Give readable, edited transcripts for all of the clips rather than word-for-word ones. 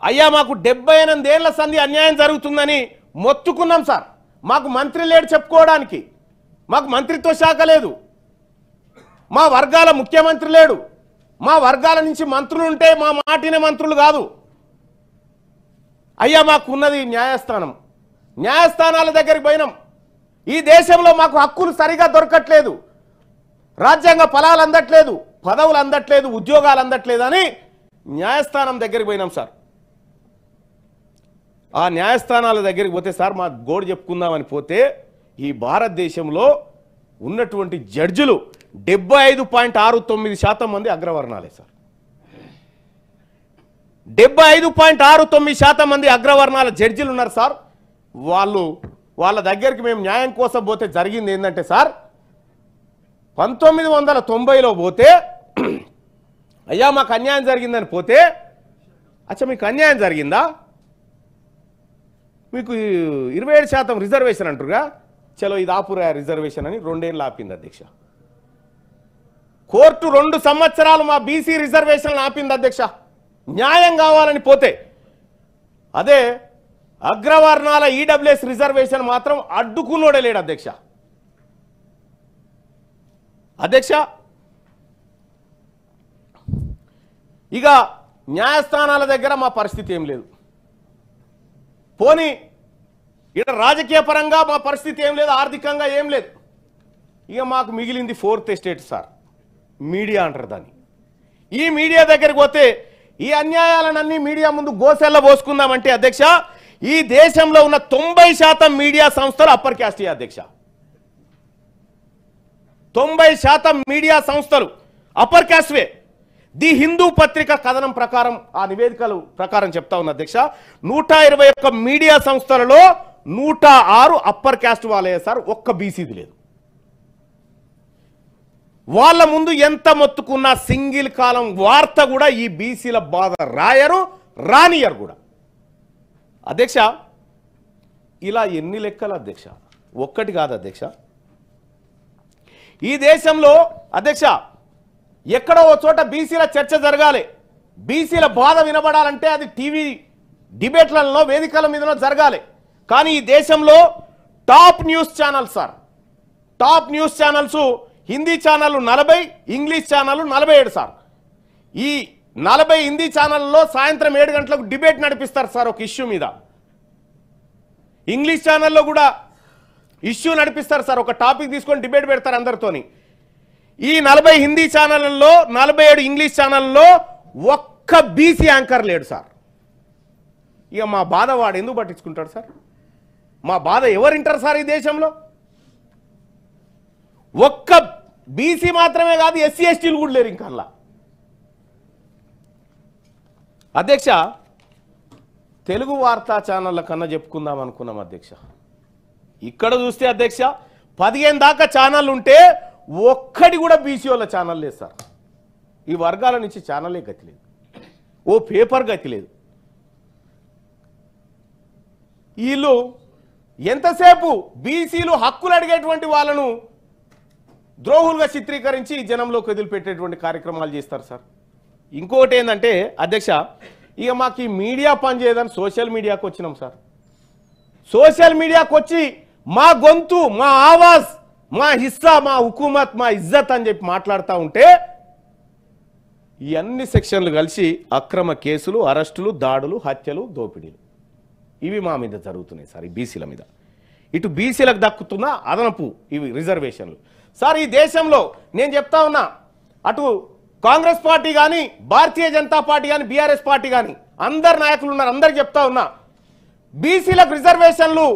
అయ్యా మాకు 78 ఏళ్ల సంధి అన్యాయం జరుగుతుందని మొత్తుకున్నాం సార్. మాకు మంత్రి లేడు చెప్పుకోవడానికి, మాకు మంత్రిత్వ శాఖ లేదు, మా వర్గాల ముఖ్యమంత్రి లేడు, మా వర్గాల నుంచి మంత్రులు ఉంటే మా మాటినే మంత్రులు కాదు. అయ్యా మాకు ఉన్నది న్యాయస్థానం, న్యాయస్థానాల దగ్గరికి పోయినాం. ఈ దేశంలో మాకు హక్కులు సరిగా దొరకట్లేదు, రాజ్యాంగ ఫలాలు అందట్లేదు, పదవులు అందట్లేదు, ఉద్యోగాలు అందట్లేదు అని న్యాయస్థానం దగ్గరికి పోయినాం సార్. ఆ న్యాయస్థానాల దగ్గరికి పోతే సార్ మా గోడు చెప్పుకుందామని పోతే ఈ భారతదేశంలో ఉన్నటువంటి జడ్జిలు 75.69% మంది అగ్రవర్ణాలే సార్. 75.69% మంది అగ్రవర్ణాల జడ్జిలు ఉన్నారు సార్. వాళ్ళ దగ్గరికి మేము న్యాయం కోసం పోతే జరిగింది ఏంటంటే సార్, 1990లో పోతే అయ్యా మాకు అన్యాయం జరిగిందని పోతే, అచ్చా మీకు అన్యాయం జరిగిందా, మీకు 27% రిజర్వేషన్ అంటారుగా, చలో ఇది ఆపురా రిజర్వేషన్ అని 2 ఏళ్ళు ఆపింది అధ్యక్ష. కోర్టు 2 సంవత్సరాలు మా బీసీ రిజర్వేషన్లు ఆపింది అధ్యక్ష, న్యాయం కావాలని పోతే. అదే అగ్రవర్ణాల ఈడబ్ల్యూఎస్ రిజర్వేషన్ మాత్రం అడ్డుకున్నోడే లేడు అధ్యక్ష. ఇక న్యాయస్థానాల దగ్గర మా పరిస్థితి ఏం లేదు, పోనీ ఇక్కడ రాజకీయ పరంగా మా పరిస్థితి ఏం లేదు, ఆర్థికంగా ఏం లేదు. ఇక మాకు మిగిలింది 4th ఎస్టేట్ సార్, మీడియా అంటారు దాన్ని. ఈ మీడియా దగ్గరికి పోతే ఈ అన్యాయాలన్నీ మీడియా ముందు గోసెల్ల పోసుకుందామంటే అధ్యక్ష, ఈ దేశంలో ఉన్న 90% మీడియా సంస్థలు అప్పర్ క్యాస్ట్ అధ్యక్ష. 90% మీడియా సంస్థలు అప్పర్ క్యాస్ట్వే. ది హిందూ పత్రిక కథనం ప్రకారం, ఆ నివేదికల ప్రకారం చెప్తా ఉన్న అధ్యక్ష, 121 మీడియా సంస్థలలో 106 అప్పర్ క్యాస్ట్ వాళ్ళే సార్, ఒక్క బీసీది లేదు. వాళ్ళ ముందు ఎంత మొత్తుకున్నా సింగిల్ కాలం వార్త కూడా ఈ బీసీల బాధ రాయరు, రానియరు కూడా అధ్యక్ష. ఇలా ఎన్ని లెక్కలు అధ్యక్ష, ఒక్కటి కాదు అధ్యక్ష. ఈ దేశంలో అధ్యక్ష ఎక్కడో ఓ చోట బీసీల చర్చ జరగాలి, బీసీల బాధ వినబడాలంటే అది టీవీ డిబేట్లలో, వేదికల మీదనో జరగాలి. కానీ ఈ దేశంలో top news channels sir, top news channels Hindi ఛానళ్ళు 40, ఇంగ్లీష్ ఛానళ్ళు 47 సార్. ఈ 40 హిందీ ఛానల్లో సాయంత్రం 7 గంటలకు డిబేట్ నడిపిస్తారు సార్ ఒక ఇష్యూ మీద. ఇంగ్లీష్ ఛానల్లో కూడా ఇష్యూ నడిపిస్తారు సార్, ఒక టాపిక్ తీసుకొని డిబేట్ పెడతారు అందరితోని. ఈ 40 హిందీ ఛానళ్ళల్లో 47 ఇంగ్లీష్ ఛానల్లో ఒక్క బీసీ యాంకర్ లేడు సార్. ఇక మా బాధ వాడు ఎందుకు పట్టించుకుంటాడు సార్? మా బాధ ఎవరు వింటారు సార్ ఈ దేశంలో? ఒక్క బీసీ మాత్రమే కాదు, ఎస్సీ ఎస్టీలు కూడా లేరు ఇంకల్లా అధ్యక్ష. తెలుగు వార్తా ఛానళ్ళ కన్నా చెప్పుకుందాం అనుకున్నాం అధ్యక్ష. ఇక్కడ చూస్తే అధ్యక్ష 15 దాకా ఛానల్ ఉంటే ఒక్కటి కూడా బీసీ వాళ్ళ ఛానల్ లేదు సార్. ఈ వర్గాల నుంచి ఛానలే గతి లేదు, ఓ పేపర్ గతి లేదు. వీళ్ళు ఎంతసేపు బీసీలు హక్కులు అడిగేటువంటి వాళ్ళను ద్రోహులుగా చిత్రీకరించి జనంలోకి వదిలిపెట్టేటువంటి కార్యక్రమాలు చేస్తారు సార్. ఇంకోటి ఏంటంటే అధ్యక్ష, ఇక మాకు ఈ మీడియా పనిచేయదని సోషల్ మీడియాకు వచ్చినాం సార్. సోషల్ మీడియాకు వచ్చి మా గొంతు, మా ఆవాజ్, మా హిస్సా, మా హుకూమత్, మా ఇజ్జత్ అని చెప్పి మాట్లాడుతూ ఉంటే ఈ అన్ని సెక్షన్లు కలిసి అక్రమ కేసులు, అరెస్టులు, దాడులు, హత్యలు, దోపిడీలు ఇవి మా మీద జరుగుతున్నాయి సార్. ఈ బీసీల మీద ఇటు బీసీలకు దక్కుతున్న అదనపు ఇవి రిజర్వేషన్లు సార్. ఈ దేశంలో నేను చెప్తా ఉన్నా, అటు కాంగ్రెస్ పార్టీ కానీ, భారతీయ జనతా పార్టీ కానీ, బీఆర్ఎస్ పార్టీ కానీ అందరు నాయకులు ఉన్నారు, అందరికి చెప్తా ఉన్నా, బీసీలకు రిజర్వేషన్లు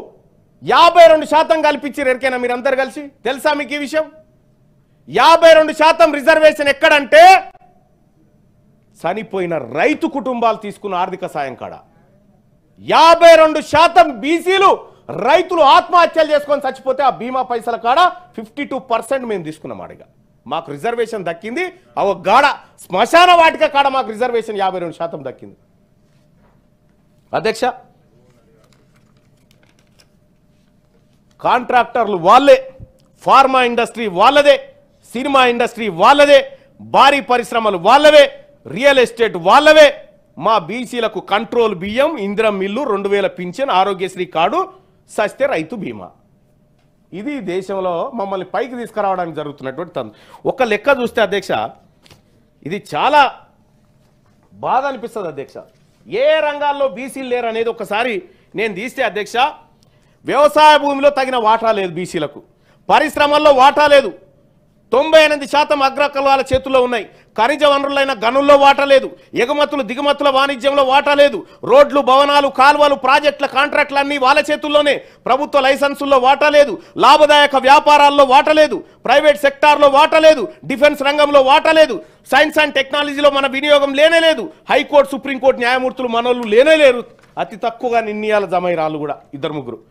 52% కల్పించారు. ఎరికైనా మీరు అందరు కలిసి? తెలుసా మీకు ఈ విషయం? 52% రిజర్వేషన్ ఎక్కడంటే చనిపోయిన రైతు కుటుంబాలు తీసుకున్న ఆర్థిక సాయం కాడ 52% బీసీలు రైతులు ఆత్మహత్యలు చేసుకొని చచ్చిపోతే ఆ బీమా పైసల కాడ 52% మేము తీసుకున్నాం. అడిగా మాకు రిజర్వేషన్ దక్కింది. అవ గాడ శ్మశాన వాటిక కాడ మాకు రిజర్వేషన్ 52% దక్కింది అధ్యక్ష. కాంట్రాక్టర్లు వాళ్ళే, ఫార్మా ఇండస్ట్రీ వాళ్ళదే, సినిమా ఇండస్ట్రీ వాళ్ళదే, భారీ పరిశ్రమలు వాళ్ళవే, రియల్ ఎస్టేట్ వాళ్ళవే, మా బీసీలకు కంట్రోల్ బియ్యం, ఇందిరం మిల్లు, 2000 పింఛన్, ఆరోగ్యశ్రీ కార్డు, సస్తే రైతు బీమా. ఇది దేశంలో మమ్మల్ని పైకి తీసుకురావడానికి జరుగుతున్నటువంటి ఒక లెక్క చూస్తే అధ్యక్ష ఇది చాలా బాధ అనిపిస్తుంది అధ్యక్ష. ఏ రంగాల్లో బీసీలు లేరు అనేది ఒకసారి నేను తీస్తే అధ్యక్ష, వ్యవసాయ భూమిలో తగిన వాటా లేదు బీసీలకు, పరిశ్రమల్లో వాటా లేదు, 98% అగ్రకులాల చేతుల్లో ఉన్నాయి, ఖనిజ వనరులైన గనుల్లో వాటా లేదు, ఎగుమతులు దిగుమతుల వాణిజ్యంలో వాటా లేదు, రోడ్లు, భవనాలు, కాల్వలు, ప్రాజెక్టుల కాంట్రాక్టులన్నీ వాళ్ళ చేతుల్లోనే, ప్రభుత్వ లైసెన్సుల్లో వాటా లేదు, లాభదాయక వ్యాపారాల్లో వాటా లేదు, ప్రైవేట్ సెక్టార్లో వాటా లేదు, డిఫెన్స్ రంగంలో వాటా లేదు, సైన్స్ అండ్ టెక్నాలజీలో మన వినియోగం లేనే లేదు, హైకోర్టు సుప్రీంకోర్టు న్యాయమూర్తులు మనోళ్ళు లేనే లేరు, అతి తక్కువగా నిన్నయాల జమైరాళ్ళు కూడా 2-3.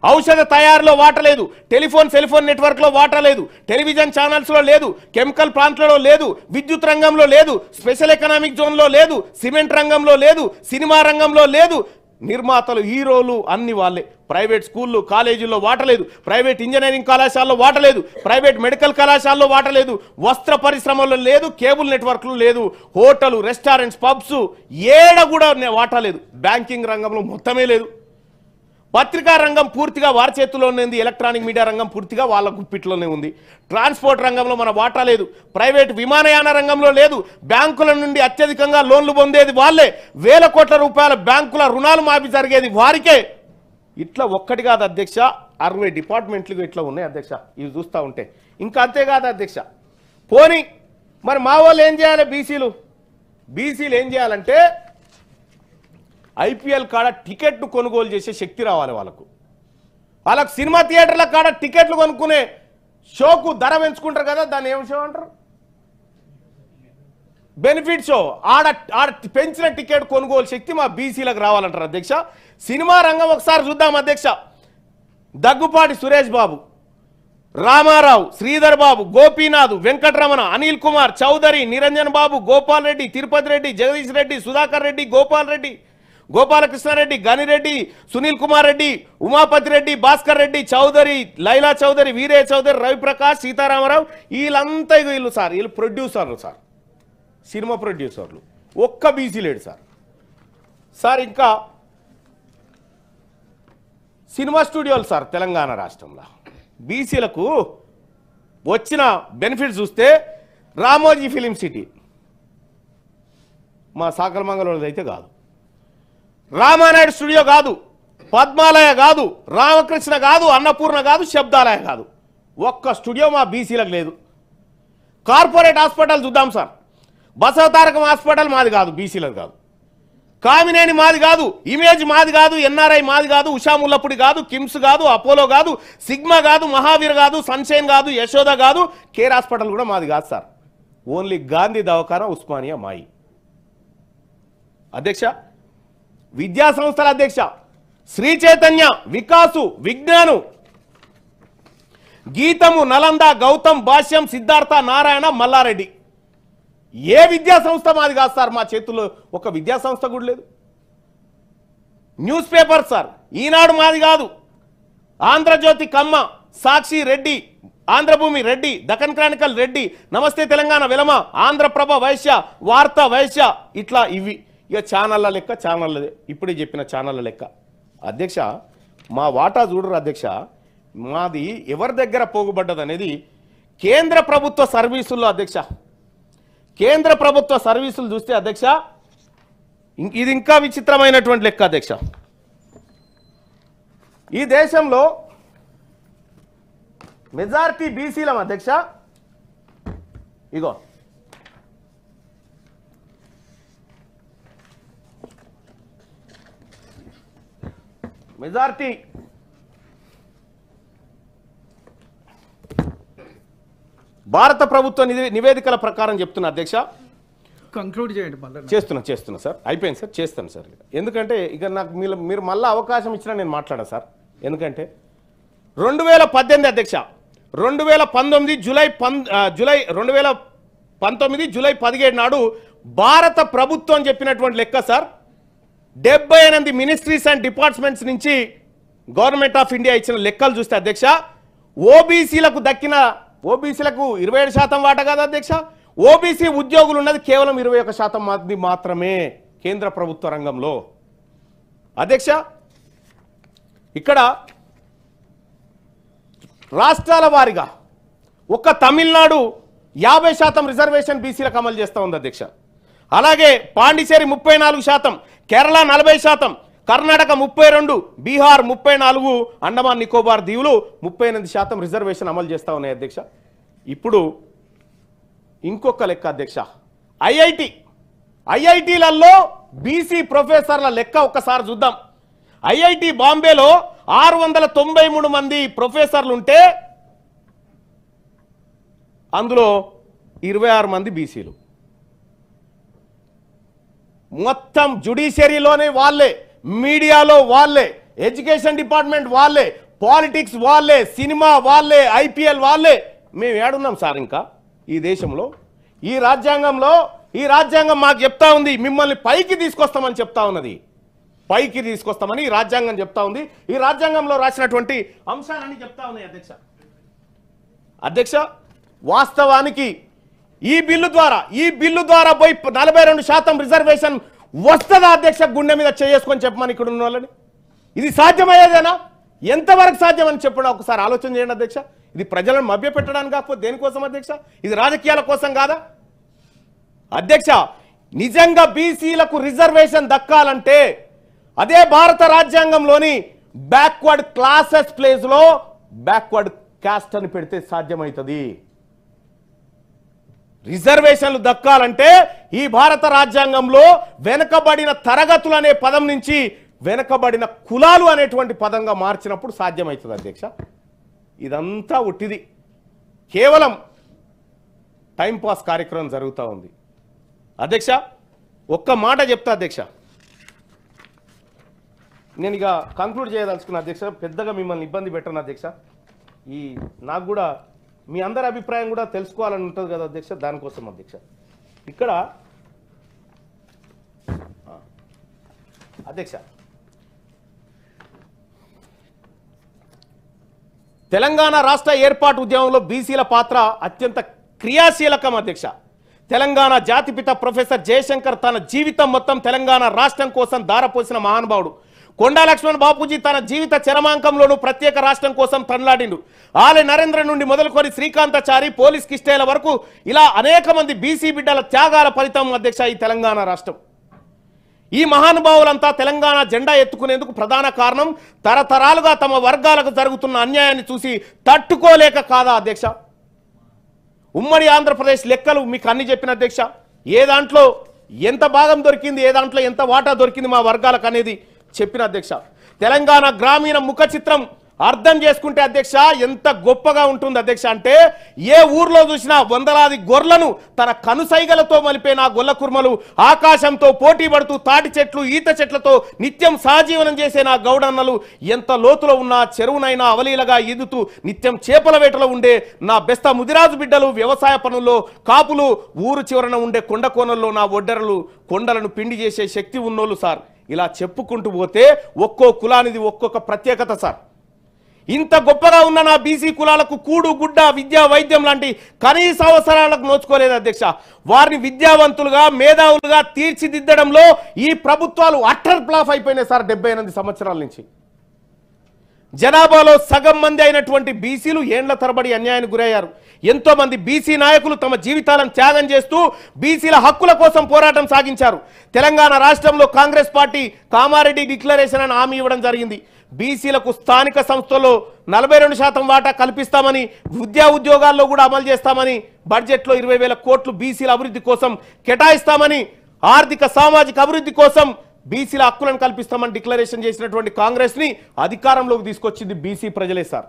ఔషధ తయారీలో వాటా లేదు, టెలిఫోన్ సెల్ఫోన్ నెట్వర్క్లో వాటా లేదు, టెలివిజన్ ఛానల్స్లో లేదు, కెమికల్ ప్లాంట్లలో లేదు, విద్యుత్ రంగంలో లేదు, స్పెషల్ ఎకనామిక్ జోన్లో లేదు, సిమెంట్ రంగంలో లేదు, సినిమా రంగంలో లేదు, నిర్మాతలు, హీరోలు అన్ని వాళ్ళే, ప్రైవేట్ స్కూళ్ళు కాలేజీల్లో వాటా లేదు, ప్రైవేట్ ఇంజనీరింగ్ కళాశాలలో వాటా లేదు, ప్రైవేట్ మెడికల్ కళాశాలలో వాటా లేదు, వస్త్ర పరిశ్రమలో లేదు, కేబుల్ నెట్వర్క్లు లేదు, హోటలు, రెస్టారెంట్స్, పబ్స్ ఏడ కూడా వాటా లేదు, బ్యాంకింగ్ రంగంలో మొత్తమే లేదు, పత్రికా రంగం పూర్తిగా వారి చేతుల్లోనే ఉంది, ఎలక్ట్రానిక్ మీడియా రంగం పూర్తిగా వాళ్ళ గుప్పిట్లోనే ఉంది, ట్రాన్స్పోర్ట్ రంగంలో మన వాటా లేదు, ప్రైవేట్ విమానయాన రంగంలో లేదు, బ్యాంకుల నుండి అత్యధికంగా లోన్లు పొందేది వాళ్ళే, వేల కోట్ల రూపాయల బ్యాంకుల రుణాలు మాఫీ జరిగేది వారికే. ఇట్లా ఒక్కటి కాదు అధ్యక్ష, 60 డిపార్ట్మెంట్లు ఇట్లా ఉన్నాయి అధ్యక్ష. ఇవి చూస్తూ ఉంటే ఇంకా అంతేకాదు అధ్యక్ష. పోనీ మరి మా వాళ్ళు ఏం చేయాలి? బీసీలు ఏం చేయాలంటే ఐపీఎల్ కాడ టికెట్ను కొనుగోలు చేసే శక్తి రావాలి వాళ్ళకు సినిమా థియేటర్ల కాడ టికెట్లు కొనుక్కునే షోకు ధర పెంచుకుంటారు కదా, దాన్ని ఏం షో అంటారు? Benefit show. ఆడ పెంచిన టికెట్ కొనుగోలు శక్తి మా బీసీలకు రావాలంటారు అధ్యక్ష. సినిమా రంగం ఒకసారి చూద్దాం అధ్యక్ష. దగ్గుపాటి సురేష్ బాబు, రామారావు, శ్రీధర్ బాబు, గోపీనాథ్, వెంకటరమణ, అనిల్ కుమార్, చౌదరి, నిరంజన్ బాబు, గోపాల్ రెడ్డి, తిరుపతి రెడ్డి, జగదీష్ రెడ్డి, సుధాకర్ రెడ్డి, గోపాల్ రెడ్డి, గోపాలకృష్ణారెడ్డి, గనిరెడ్డి, సునీల్ కుమార్ రెడ్డి, ఉమాపతి రెడ్డి, భాస్కర్ రెడ్డి, చౌదరి, లైలా చౌదరి, వీరయ్య చౌదరి, రవిప్రకాష్, సీతారామరావు, వీళ్ళంతా వీళ్ళు సార్, వీళ్ళు ప్రొడ్యూసర్లు సార్, సినిమా ప్రొడ్యూసర్లు. ఒక్క బీసీ లేడు సార్. ఇంకా సినిమా స్టూడియోలు సార్ తెలంగాణ రాష్ట్రంలో బీసీలకు వచ్చిన బెనిఫిట్ చూస్తే, రామోజీ ఫిలిం సిటీ మా సాకలమంగళూరుది అయితే కాదు, రామానాయుడు స్టూడియో కాదు, పద్మాలయ కాదు, రామకృష్ణ కాదు, అన్నపూర్ణ కాదు, శబ్దాలయ కాదు, ఒక్క స్టూడియో మా బీసీలకు లేదు. కార్పొరేట్ హాస్పిటల్ చూద్దాం సార్. బసవతారకం హాస్పిటల్ మాది కాదు, బీసీలకు కాదు. కామినేని మాది కాదు, ఇమేజ్ మాది కాదు, ఎన్ఆర్ఐ మాది కాదు, ఉషాముల్లపుడి కాదు, కిమ్స్ కాదు, అపోలో కాదు, సిగ్మా కాదు, మహావీర్ కాదు, సన్షైన్ కాదు, యశోద కాదు, కేర్ హాస్పిటల్ కూడా మాది కాదు సార్. ఓన్లీ గాంధీ దవాఖానా, ఉస్మానియా మాయి. అధ్యక్ష, విద్యా సంస్థల అధ్యక్ష, శ్రీ చైతన్య, వికాసు, విజ్ఞాను, గీతము, నలంద, గౌతమ్, భాష్యం, సిద్ధార్థ, నారాయణ, మల్లారెడ్డి. ఏ విద్యా సంస్థ మాది కాదు సార్. మా చేతుల్లో ఒక విద్యా సంస్థ కూడా లేదు. న్యూస్ పేపర్ సార్, ఈనాడు మాది కాదు, ఆంధ్రజ్యోతి కమ్మ, సాక్షి రెడ్డి, ఆంధ్రభూమి రెడ్డి, దక్కన్ క్రానికల్ రెడ్డి, నమస్తే తెలంగాణ వెలమ, ఆంధ్రప్రభ వైశ్య, వార్త వైశ్య, ఇట్లా ఇవి ఇక ఛానళ్ళ లెక్క, ఛానళ్ళదే ఇప్పుడే చెప్పిన ఛానళ్ళ లెక్క. అధ్యక్ష, మా వాటా చూడరు అధ్యక్ష. మాది ఎవరి దగ్గర పోగుబడ్డది అనేది కేంద్ర ప్రభుత్వ సర్వీసుల్లో అధ్యక్ష. కేంద్ర ప్రభుత్వ సర్వీసులు చూస్తే అధ్యక్ష, ఇది ఇంకా విచిత్రమైనటువంటి లెక్క అధ్యక్ష. ఈ దేశంలో మెజారిటీ బీసీలం అధ్యక్ష. ఇగో మెజారిటీ భారత ప్రభుత్వ నివేదికల ప్రకారం చెప్తున్నా అధ్యక్ష. కంక్లూడ్ చేయండి. చేస్తున్నా సార్, అయిపోయింది సార్, చేస్తాను సార్. ఎందుకంటే ఇక నాకు మీరు మళ్ళీ అవకాశం ఇచ్చినా నేను మాట్లాడా సార్. ఎందుకంటే 2018 అధ్యక్ష, 2019 జూలై 17 నాడు భారత ప్రభుత్వం చెప్పినటువంటి లెక్క సార్. 78 మినిస్ట్రీస్ అండ్ డిపార్ట్మెంట్స్ నుంచి గవర్నమెంట్ ఆఫ్ ఇండియా ఇచ్చిన లెక్కలు చూస్తే అధ్యక్ష, ఓబీసీలకు 27% వాటా కాదు అధ్యక్ష. ఓబీసీ ఉద్యోగులు ఉన్నది కేవలం 21% మంది మాత్రమే. కేంద్ర ప్రభుత్వ రంగంలో. అధ్యక్ష, ఇక్కడ రాష్ట్రాల వారీగా ఒక్క తమిళనాడు 50% రిజర్వేషన్ బీసీలకు అమలు చేస్తూ ఉంది అధ్యక్ష. అలాగే పాండిచేరి 34%, కేరళ 40%, కర్ణాటక 32%, బీహార్ 34%, అండమాన్ నికోబార్ దీవులు 38% రిజర్వేషన్ అమలు చేస్తూ ఉన్నాయి అధ్యక్ష. ఇప్పుడు ఇంకొక లెక్క అధ్యక్ష, ఐఐటీలలో బీసీ ప్రొఫెసర్ల లెక్క ఒక్కసారి చూద్దాం. ఐఐటి బాంబేలో 693 మంది ప్రొఫెసర్లు ఉంటే అందులో 26 మంది బీసీలు. మొత్తం జ్యుడిషియరీలోనే వాళ్ళే, మీడియాలో వాళ్ళే, ఎడ్యుకేషన్ డిపార్ట్మెంట్ వాళ్ళే, పాలిటిక్స్ వాళ్ళే, సినిమా వాళ్ళే, ఐపీఎల్ వాళ్ళే. మేము ఏడున్నాం సార్ ఇంకా ఈ దేశంలో? ఈ రాజ్యాంగం మాకు చెప్తా ఉంది, మిమ్మల్ని పైకి తీసుకొస్తామని చెప్తా ఉన్నది. పైకి తీసుకొస్తామని ఈ రాజ్యాంగం చెప్తా ఉంది. ఈ రాజ్యాంగంలో రాసినటువంటి అంశాలన్నీ చెప్తా ఉన్నాయి అధ్యక్ష. వాస్తవానికి ఈ బిల్లు ద్వారా పోయి 42% రిజర్వేషన్ వస్తుందా అధ్యక్ష? గుండె మీద చేసుకొని చెప్పమని ఇక్కడ ఉన్న వాళ్ళని. ఇది సాధ్యమయ్యేదేనా? ఎంతవరకు సాధ్యమని చెప్పడం ఒకసారి ఆలోచన చేయండి అధ్యక్ష. ఇది ప్రజలను మభ్యపెట్టడానికి కాకపోతే దేనికోసం అధ్యక్ష? ఇది రాజకీయాల కోసం కాదా అధ్యక్ష? నిజంగా బీసీలకు రిజర్వేషన్ దక్కాలంటే అదే భారత రాజ్యాంగంలోని బ్యాక్వర్డ్ క్లాసెస్ ప్లేస్ లో బ్యాక్వర్డ్ కాస్ట్ అని పెడితే సాధ్యమవుతుంది. రిజర్వేషన్లు దక్కాలంటే ఈ భారత రాజ్యాంగంలో వెనుకబడిన తరగతులు అనే పదం నుంచి వెనుకబడిన కులాలు అనేటువంటి పదంగా మార్చినప్పుడు సాధ్యమవుతుంది అధ్యక్ష. ఇదంతా ఉట్టిది, కేవలం టైంపాస్ కార్యక్రమం జరుగుతూ ఉంది అధ్యక్ష. ఒక్క మాట చెప్తా అధ్యక్ష, నేను ఇక కంక్లూడ్ చేయదలుచుకున్నా అధ్యక్ష. పెద్దగా మిమ్మల్ని ఇబ్బంది పెట్టను అధ్యక్ష. నాకు కూడా మీ అందరి అభిప్రాయం కూడా తెలుసుకోవాలని ఉంటుంది కదా అధ్యక్ష, దానికోసం అధ్యక్ష. ఇక్కడ అధ్యక్ష, తెలంగాణ రాష్ట్ర ఏర్పాటు ఉద్యమంలో బీసీల పాత్ర అత్యంత క్రియాశీలకం అధ్యక్ష. తెలంగాణ జాతిపిత ప్రొఫెసర్ జయశంకర్ తన జీవితం మొత్తం తెలంగాణ రాష్ట్రం కోసం ధారపోసిన మహానుభావుడు. కొండా లక్ష్మణ్ బాపూజీ తన జీవిత చరమాంకంలోనూ ప్రత్యేక రాష్ట్రం కోసం తనలాడిండు. ఆలె నరేంద్ర నుండి మొదలుకొని శ్రీకాంతాచారి, పోలీస్ కిష్టేల వరకు ఇలా అనేక మంది బీసీ బిడ్డల త్యాగాల ఫలితం అధ్యక్ష ఈ తెలంగాణ రాష్ట్రం. ఈ మహానుభావులంతా తెలంగాణ జెండా ఎత్తుకునేందుకు ప్రధాన కారణం తరతరాలుగా తమ వర్గాలకు జరుగుతున్న అన్యాయాన్ని చూసి తట్టుకోలేక కాదా అధ్యక్ష? ఉమ్మడి ఆంధ్రప్రదేశ్ లెక్కలు మీకు అన్ని చెప్పిన అధ్యక్ష. ఏ దాంట్లో ఎంత భాగం దొరికింది, ఏ దాంట్లో ఎంత వాటా దొరికింది మా వర్గాలకు అనేది చెప్పిన అధ్యక్ష. తెలంగాణ గ్రామీణ ముఖ చిత్రం అర్థం చేసుకుంటే అధ్యక్ష ఎంత గొప్పగా ఉంటుంది అధ్యక్ష అంటే, ఏ ఊర్లో చూసినా వందలాది గొర్రెలను తన కనుసైగలతో మలిపే నా గొల్ల కుర్మలు, ఆకాశంతో పోటీ పడుతూ తాటి చెట్లు, ఈత చెట్లతో నిత్యం సహజీవనం చేసే నా గౌడన్నలు, ఎంత లోతులో ఉన్న చెరువునైనా అవలీలగా ఈదుతూ నిత్యం చేపల వేటలో ఉండే నా బెస్త ముదిరాజు బిడ్డలు, వ్యవసాయ పనుల్లో కాపులు, ఊరు చివరన ఉండే కొండ కోనల్లో నా ఒడ్డెరలు, కొండలను పిండి చేసే శక్తి ఉన్నోళ్ళు సార్. ఇలా చెప్పుకుంటూ పోతే ఒక్కో కులానిది ఒక్కొక్క ప్రత్యేకత సార్. ఇంత గొప్పగా ఉన్న నా బీసీ కులాలకు కూడు గుడ్డ, విద్యా, వైద్యం లాంటి కనీస అవసరాలకు నోచుకోలేదు అధ్యక్ష. వారిని విద్యావంతులుగా, మేధావులుగా తీర్చిదిద్దడంలో ఈ ప్రభుత్వాలు అట్టర్ ఫ్లాప్ అయిపోయినాయి సార్ 78 సంవత్సరాల నుంచి. జనాభాలో సగం మంది అయినటువంటి బీసీలు ఏండ్ల తరబడి అన్యాయానికి గురయ్యారు. ఎంతో మంది బీసీ నాయకులు తమ జీవితాలను త్యాగం చేస్తూ బీసీల హక్కుల కోసం పోరాటం సాగించారు. తెలంగాణ రాష్ట్రంలో కాంగ్రెస్ పార్టీ కామారెడ్డి డిక్లరేషన్ అని హామీ ఇవ్వడం జరిగింది. బీసీలకు స్థానిక సంస్థల్లో 42% వాటా కల్పిస్తామని, విద్యా ఉద్యోగాల్లో కూడా అమలు చేస్తామని, బడ్జెట్లో 20,000 కోట్లు బీసీల అభివృద్ధి కోసం కేటాయిస్తామని, ఆర్థిక సామాజిక అభివృద్ధి కోసం బీసీల హక్కులను కల్పిస్తామని డిక్లరేషన్ చేసినటువంటి కాంగ్రెస్ ని అధికారంలోకి తీసుకొచ్చింది బీసీ ప్రజలే సార్.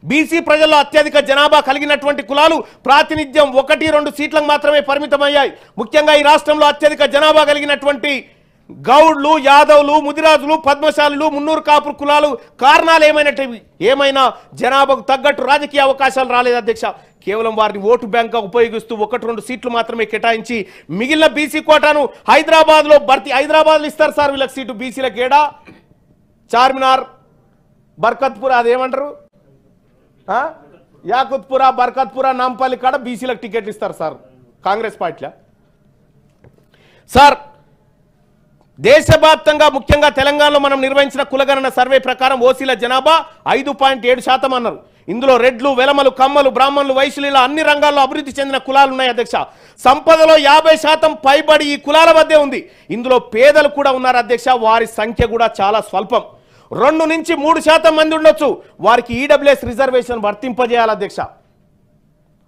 బీసీ ప్రజల్లో అత్యధిక జనాభా కలిగినటువంటి కులాలు ప్రాతినిధ్యం 1-2 సీట్లకు మాత్రమే పరిమితమయ్యాయి. ముఖ్యంగా ఈ రాష్ట్రంలో అత్యధిక జనాభా కలిగినటువంటి గౌడ్లు, యాదవులు, ముదిరాజులు, పద్మశాలులు, మున్నూరు కాపురు కులాలు కారణాలు ఏమైనా జనాభాకు తగ్గట్టు రాజకీయ అవకాశాలు రాలేదు అధ్యక్ష. కేవలం వారిని ఓటు బ్యాంక్గా ఉపయోగిస్తూ 1-2 సీట్లు మాత్రమే కేటాయించి మిగిలిన బీసీ కోటాను హైదరాబాద్లో హైదరాబాద్లో ఇస్తారు సార్ వీళ్ళకి సీటు. బీసీలకు ఏడా చార్మినార్, బర్కత్పుర, అదేమంటారు యాకుత్పుర, బర్కత్పుర, నాంపల్లి కాడ బీసీలకు టికెట్లు ఇస్తారు సార్ కాంగ్రెస్ పార్టీలో. సార్ దేశవ్యాప్తంగా ముఖ్యంగా తెలంగాణలో మనం నిర్వహించిన కులగణన సర్వే ప్రకారం ఓసీల జనాభా 5.7% అన్నారు. ఇందులో రెడ్లు, వెలమలు, కమ్మలు, బ్రాహ్మణులు, వైశ్యులు ఇలా అన్ని రంగాల్లో అభివృద్ధి చెందిన కులాలు ఉన్నాయి అధ్యక్ష. సంపదలో 50% పైబడి ఈ కులాల మధ్య ఉంది. ఇందులో పేదలు కూడా ఉన్నారు అధ్యక్ష. వారి సంఖ్య కూడా చాలా స్వల్పం. 2 నుంచి 3% మంది ఉండొచ్చు. వారికి ఈడబ్ల్యూఎస్ రిజర్వేషన్ వర్తింపజేయాలి అధ్యక్ష.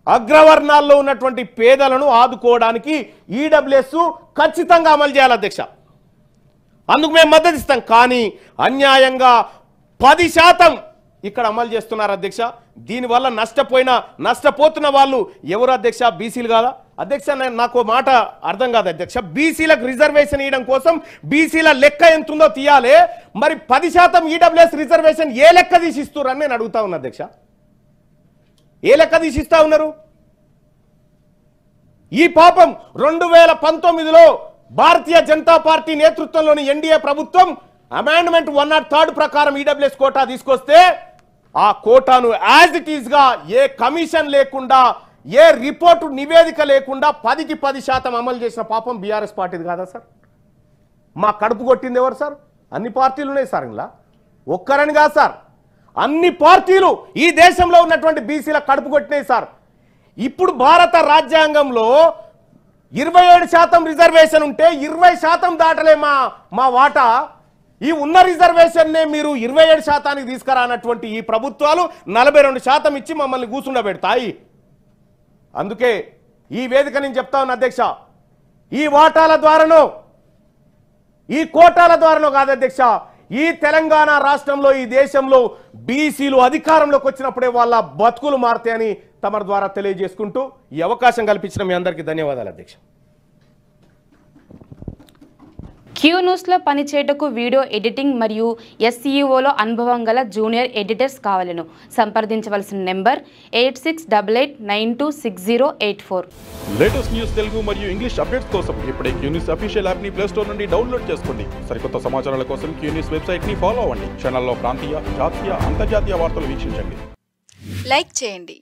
అగ్రవర్ణాల్లో ఉన్నటువంటి పేదలను ఆదుకోవడానికి ఈడబ్ల్యూఎస్ ఖచ్చితంగా అమలు చేయాలి అధ్యక్ష. అందుకు మేము మద్దతు ఇస్తాం. కానీ అన్యాయంగా 10% ఇక్కడ అమలు చేస్తున్నారు అధ్యక్ష. దీనివల్ల నష్టపోతున్న వాళ్ళు ఎవరు అధ్యక్ష? బీసీలు కాదా అధ్యక్ష? నాకు మాట అర్థం కాదు అధ్యక్ష. బీసీలకు రిజర్వేషన్ ఇవ్వడం కోసం బీసీల లెక్క ఎంత ఉందో తీయాలి. మరి 10% ఈడబ్ల్యూఎస్ రిజర్వేషన్ ఏ లెక్క తీసిస్తున్నారు అని నేను అడుగుతా ఉన్నా అధ్యక్ష. ఏ లెక్క తీసిస్తా ఉన్నారు? ఈ పాపం 2019లో భారతీయ జనతా పార్టీ నేతృత్వంలోని ఎన్డీఏ ప్రభుత్వం అమెండ్మెంట్ 103 ప్రకారం ఈడబ్ల్యూఎస్ కోటా తీసుకొస్తే ఆ కోటాను యాజ్ ఇట్ ఈస్ గా ఏ కమిషన్ లేకుండా, ఏ రిపోర్టు నివేదిక లేకుండా 10కి 10% అమలు చేసిన పాపం బీఆర్ఎస్ పార్టీది కాదా సార్? మా కడుపు కొట్టింది ఎవరు సార్? అన్ని పార్టీలు ఉన్నాయి సార్. ఇలా ఒక్కరని కాదు సార్, అన్ని పార్టీలు ఈ దేశంలో ఉన్నటువంటి బీసీల కడుపు కొట్టినాయి సార్. ఇప్పుడు భారత రాజ్యాంగంలో 27% రిజర్వేషన్ ఉంటే 20% దాటలే మా వాటా. ఈ ఉన్న రిజర్వేషన్నే మీరు 27%కి తీసుకురానటువంటి ఈ ప్రభుత్వాలు 42% ఇచ్చి మమ్మల్ని కూర్చుండబెడతాయి. అందుకే ఈ వేదిక నేను చెప్తా ఉన్నా అధ్యక్ష, ఈ వాటాల ద్వారానో ఈ కోటాల ద్వారానో కాదు అధ్యక్ష, ఈ తెలంగాణ రాష్ట్రంలో ఈ దేశంలో బీసీలు అధికారంలోకి వచ్చినప్పుడే వాళ్ళ బతుకులు మారుతాయని తమ ద్వారా తెలియజేసుకుంటూ ఈ అవకాశం కల్పించిన మీ అందరికీ ధన్యవాదాలు అధ్యక్ష. క్యూ న్యూస్లో పనిచేయటకు వీడియో ఎడిటింగ్ మరియు ఎస్ఈఓలో అనుభవం గల జూనియర్ ఎడిటర్స్ కావాలను సంప్రదించవలసిన నెంబర్ 8688926084. లేటెస్ట్ న్యూస్ తెలుగు మరియు ఇంగ్లీష్ అప్డేట్స్ కోసం ఇప్పుడే క్యూ న్యూస్ అఫీషియల్ యాప్ ని ప్లే స్టోర్ నుండి డౌన్లోడ్ చేసుకోండి. సరికొత్త సమాచారాల కోసం క్యూ న్యూస్ వెబ్సైట్ ని ఫాలో అవ్వండి. ఛానల్లో ప్రాంతీయ, జాతీయ, అంతర్జాతీయ వార్తలు వీక్షించండి. లైక్ చేయండి.